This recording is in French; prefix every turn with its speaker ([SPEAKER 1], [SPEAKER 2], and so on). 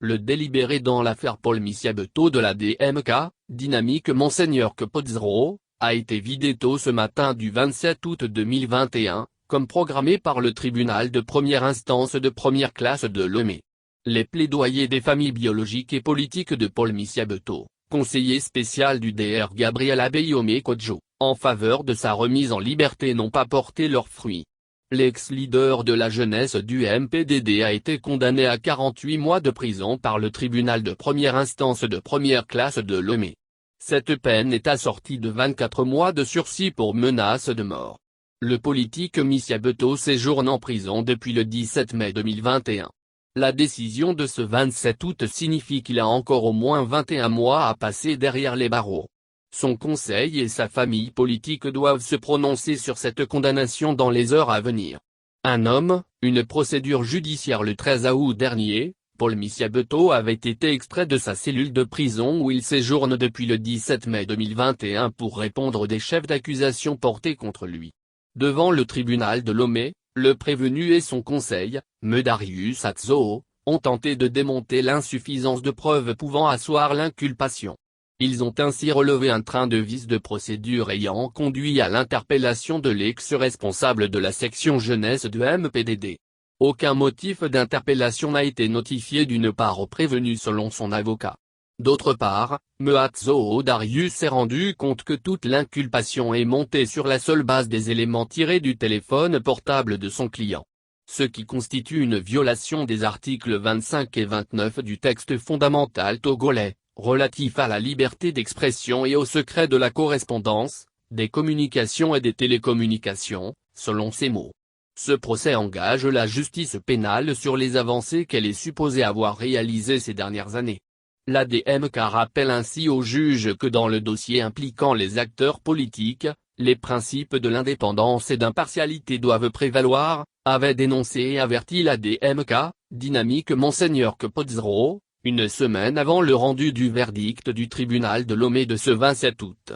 [SPEAKER 1] le délibéré dans l'affaire Paul Misiabeto de la DMK, dynamique Monseigneur Capozzaro, a été vidé tôt ce matin du 27 août 2021, comme programmé par le tribunal de première instance de première classe de Lomé. Les plaidoyers des familles biologiques et politiques de Paul Misiabeto, conseiller spécial du Dr Gabriel Abeyome Kodjo, en faveur de sa remise en liberté n'ont pas porté leurs fruits. L'ex-leader de la jeunesse du MPDD a été condamné à 48 mois de prison par le tribunal de première instance de première classe de Lomé. Cette peine est assortie de 24 mois de sursis pour menace de mort. Le politique Misiabeto séjourne en prison depuis le 17 mai 2021. La décision de ce 27 août signifie qu'il a encore au moins 21 mois à passer derrière les barreaux. Son conseil et sa famille politique doivent se prononcer sur cette condamnation dans les heures à venir. Un homme, une procédure judiciaire le 13 août dernier, Paul Misiabeto avait été extrait de sa cellule de prison où il séjourne depuis le 17 mai 2021 pour répondre des chefs d'accusation portés contre lui. Devant le tribunal de Lomé, le prévenu et son conseil, M. Darius Atzo, ont tenté de démonter l'insuffisance de preuves pouvant asseoir l'inculpation. Ils ont ainsi relevé un train de vices de procédure ayant conduit à l'interpellation de l'ex-responsable de la section jeunesse du MPDD. Aucun motif d'interpellation n'a été notifié d'une part au prévenu selon son avocat. D'autre part, M. Atzo Darius s'est rendu compte que toute l'inculpation est montée sur la seule base des éléments tirés du téléphone portable de son client. Ce qui constitue une violation des articles 25 et 29 du texte fondamental togolais, relatif à la liberté d'expression et au secret de la correspondance, des communications et des télécommunications, selon ses mots. Ce procès engage la justice pénale sur les avancées qu'elle est supposée avoir réalisées ces dernières années. La DMK rappelle ainsi au juge que dans le dossier impliquant les acteurs politiques, les principes de l'indépendance et d'impartialité doivent prévaloir, avait dénoncé et averti la DMK, dynamique Monseigneur Capozzaro, une semaine avant le rendu du verdict du tribunal de Lomé de ce 27 août.